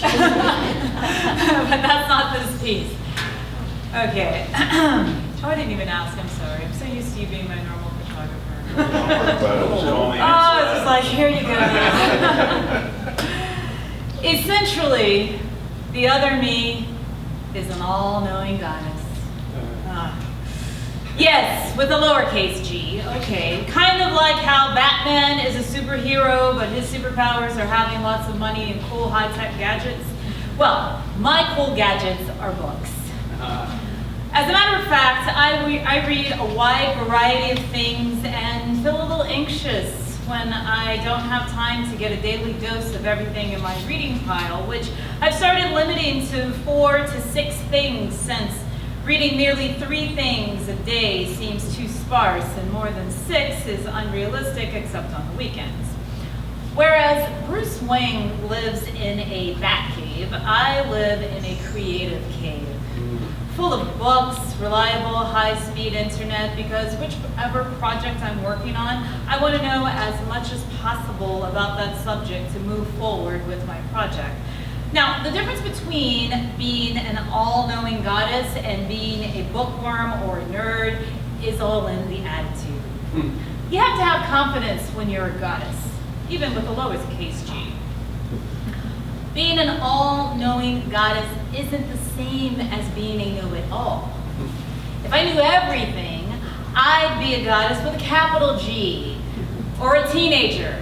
But that's not this piece. Okay. Oh, I didn't even ask. I'm sorry. I'm so used to you being my normal photographer. Oh, it's just like, here you go. Essentially, the other me is an all-knowing goddess. Yes, with a lowercase g, okay. Kind of like how Batman is a superhero, but his superpowers are having lots of money and cool high-tech gadgets. Well, my cool gadgets are books. As a matter of fact, I read a wide variety of things and feel a little anxious when I don't have time to get a daily dose of everything in my reading pile, which I've started limiting to 4 to 6 things, since reading merely 3 things a day seems too sparse, and more than 6 is unrealistic except on the weekends. Whereas Bruce Wayne lives in a bat cave, I live in a creative cave, full of books, reliable, high-speed internet, because whichever project I'm working on, I want to know as much as possible about that subject to move forward with my project. Now, the difference between being an all-knowing goddess and being a bookworm or a nerd is all in the attitude. You have to have confidence when you're a goddess, even with a lowercase g. Being an all-knowing goddess isn't the same as being a know-it-all. If I knew everything, I'd be a goddess with a capital G, or a teenager.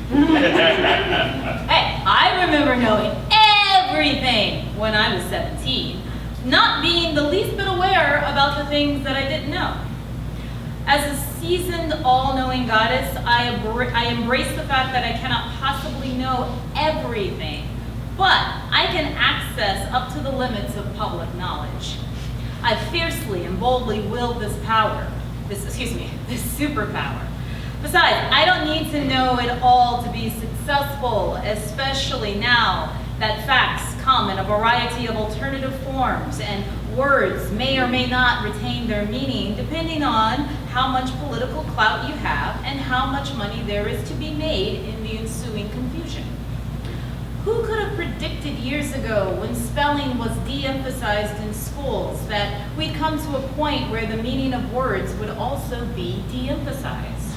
Hey, I remember knowing everything when I was 17, not being the least bit aware about the things that I didn't know. As a seasoned, all-knowing goddess, I embrace the fact that I cannot possibly know everything, but I can access up to the limits of public knowledge. I fiercely and boldly wield this superpower. Besides, I don't need to know it all to be successful, especially now that facts come in a variety of alternative forms, and words may or may not retain their meaning depending on how much political clout you have and how much money there is to be made in the ensuing confusion. Who could have predicted years ago, when spelling was de-emphasized in schools, that we'd come to a point where the meaning of words would also be de-emphasized?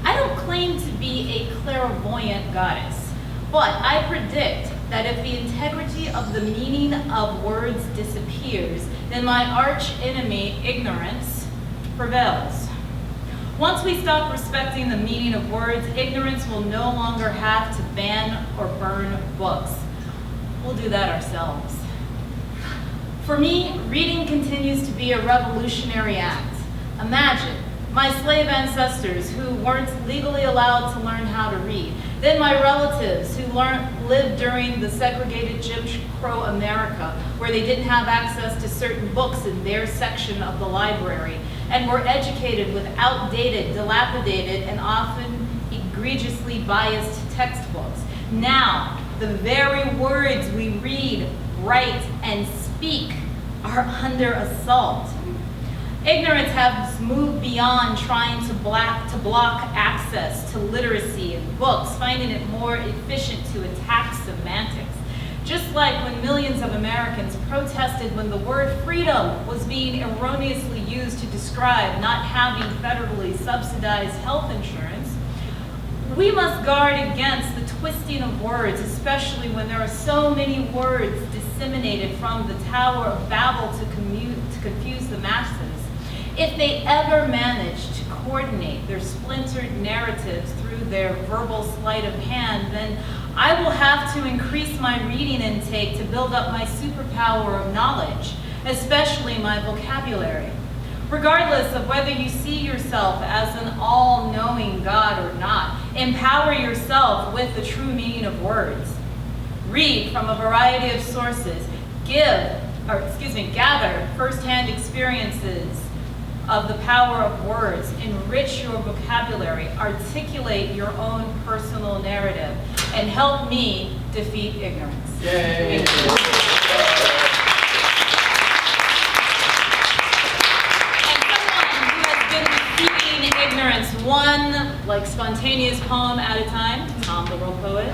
I don't claim to be a clairvoyant goddess, but I predict that if the integrity of the meaning of words disappears, then my arch enemy, ignorance, prevails. Once we stop respecting the meaning of words, ignorance will no longer have to ban or burn books. We'll do that ourselves. For me, reading continues to be a revolutionary act. Imagine my slave ancestors who weren't legally allowed to learn how to read, then my relatives who lived during the segregated Jim Crow America, where they didn't have access to certain books in their section of the library, and were educated with outdated, dilapidated, and often egregiously biased textbooks. Now, the very words we read, write, and speak are under assault. Ignorance has moved beyond trying to block access to literacy and books, finding it more efficient to attack semantics. Just like when millions of Americans protested when the word freedom was being erroneously used to describe not having federally subsidized health insurance, we must guard against the twisting of words, especially when there are so many words disseminated from the Tower of Babel to confuse the masses. If they ever manage to coordinate their splintered narratives through their verbal sleight of hand, then I will have to increase my reading intake to build up my superpower of knowledge, especially my vocabulary. Regardless of whether you see yourself as an all-knowing God or not, empower yourself with the true meaning of words. Read from a variety of sources. Gather first-hand experiences of the power of words, enrich your vocabulary, articulate your own personal narrative, and help me defeat ignorance. Yay! And someone who has been defeating ignorance one spontaneous poem at a time, Thom the World Poet.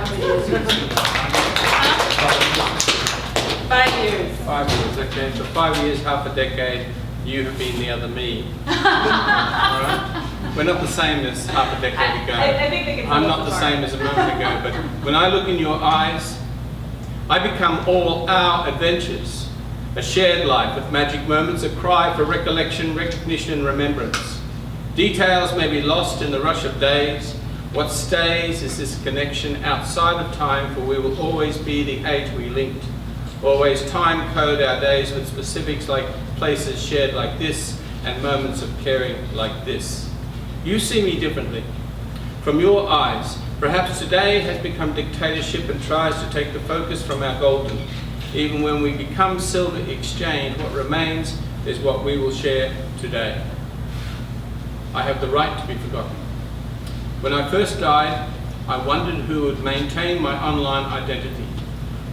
5 years, okay? So 5 years, half a decade, you have been the other me. All right? We're not the same as half a decade ago. I think they can I'm not the same as a moment ago, but when I look in your eyes, I become all our adventures. A shared life with magic moments, a cry for recollection, recognition and remembrance. Details may be lost in the rush of days. What stays is this connection outside of time, for we will always be the age we linked. Always time code our days with specifics like places shared like this and moments of caring like this. You see me differently. From your eyes, perhaps today has become dictatorship and tries to take the focus from our golden. Even when we become silver exchange, what remains is what we will share today. I have the right to be forgotten. When I first died, I wondered who would maintain my online identity.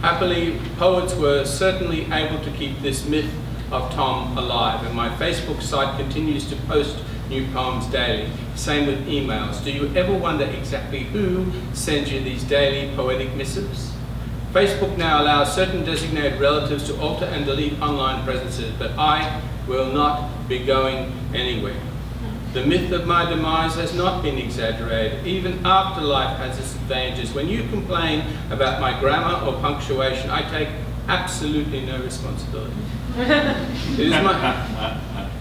Happily, poets were certainly able to keep this myth of Thom alive, and my Facebook site continues to post new poems daily. Same with emails. Do you ever wonder exactly who sends you these daily poetic missives? Facebook now allows certain designated relatives to alter and delete online presences, but I will not be going anywhere. The myth of my demise has not been exaggerated. Even afterlife has its advantages. When you complain about my grammar or punctuation, I take absolutely no responsibility. It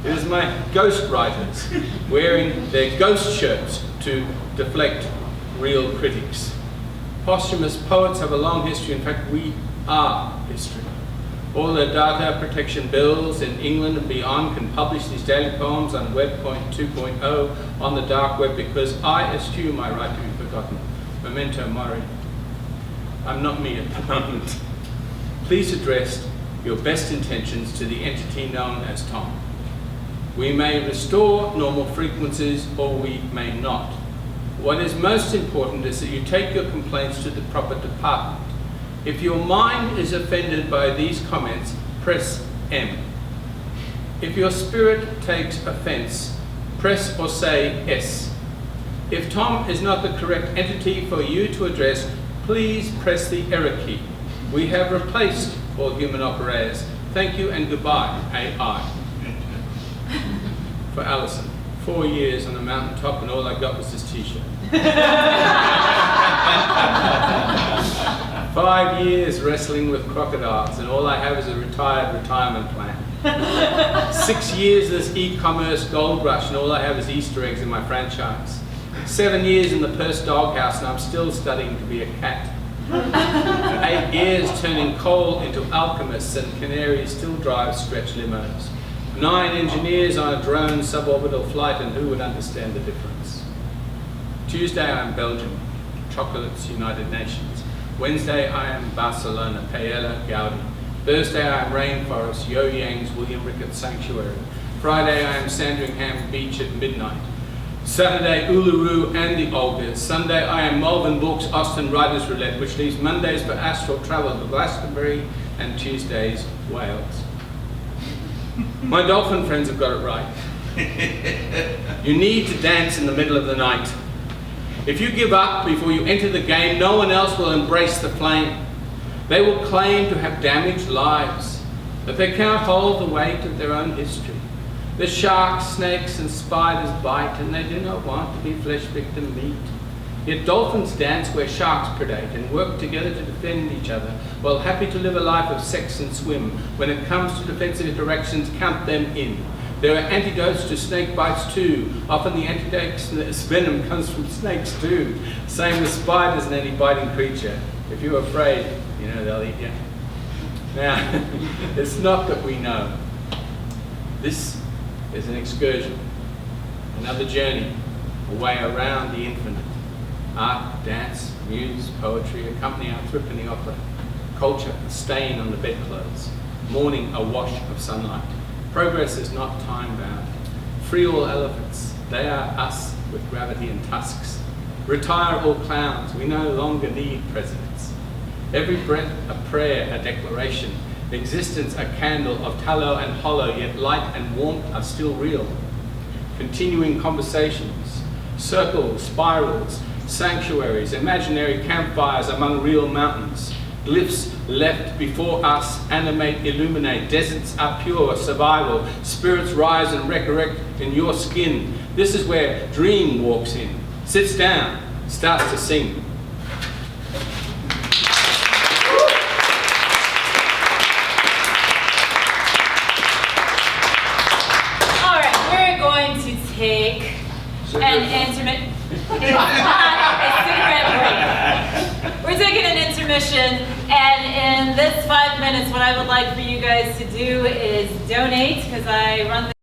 is my ghost writers wearing their ghost shirts to deflect real critics. Posthumous poets have a long history. In fact, we are history. All the data protection bills in England and beyond can publish these daily poems on Web 2.0 on the dark web because I eschew my right to be forgotten. Memento mori. I'm not me at the moment. Please address your best intentions to the entity known as Thom. We may restore normal frequencies or we may not. What is most important is that you take your complaints to the proper department. If your mind is offended by these comments, press M. If your spirit takes offense, press or say S. If Thom is not the correct entity for you to address, please press the error key. We have replaced all human operators. Thank you and goodbye, AI. For Alison, 4 years on a mountaintop and all I got was this t-shirt. 5 years wrestling with crocodiles and all I have is a retirement plan. 6 years this e-commerce gold rush and all I have is Easter eggs in my franchise. 7 years in the Perth doghouse and I'm still studying to be a cat. 8 years turning coal into alchemists and canaries still drive stretch limos. 9 engineers on a drone suborbital flight and who would understand the difference? Tuesday I am Belgium, chocolates United Nations. Wednesday I am Barcelona, Paella Gaudi. Thursday I am Rainforest, Yo Yang's William Ricketts Sanctuary. Friday I am Sandringham Beach at midnight. Saturday Uluru and the Olgas. Sunday I am Malvern Books, Austin Writers Roulette, which leaves Mondays for astral travel to Glastonbury and Tuesdays Wales. My dolphin friends have got it right. You need to dance in the middle of the night. If you give up before you enter the game, no one else will embrace the flame. They will claim to have damaged lives, but they cannot hold the weight of their own history. The sharks, snakes and spiders bite and they do not want to be flesh victim meat. Yet dolphins dance where sharks predate and work together to defend each other, while happy to live a life of sex and swim. When it comes to defensive interactions, count them in. There are antidotes to snake bites too. Often the antidote's venom comes from snakes too. Same with spiders and any biting creature. If you're afraid, you know they'll eat you. Now, it's not that we know. This is an excursion, another journey, a way around the infinite. Art, dance, muse, poetry accompany our trip in the opera. Culture, a stain on the bedclothes. Morning, a wash of sunlight. Progress is not time-bound. Free all elephants. They are us with gravity and tusks. Retire all clowns. We no longer need presidents. Every breath a prayer, a declaration. Existence a candle of tallow and hollow, yet light and warmth are still real. Continuing conversations. Circles, spirals, sanctuaries, imaginary campfires among real mountains. Glyphs left before us animate, illuminate. Deserts are pure, survival. Spirits rise and resurrect in your skin. This is where dream walks in. Sits down, starts to sing. All right, we're going to take an intermission. It's not a cigarette break. We're taking an intermission, and in this 5 minutes, what I would like for you guys to do is donate, because I run the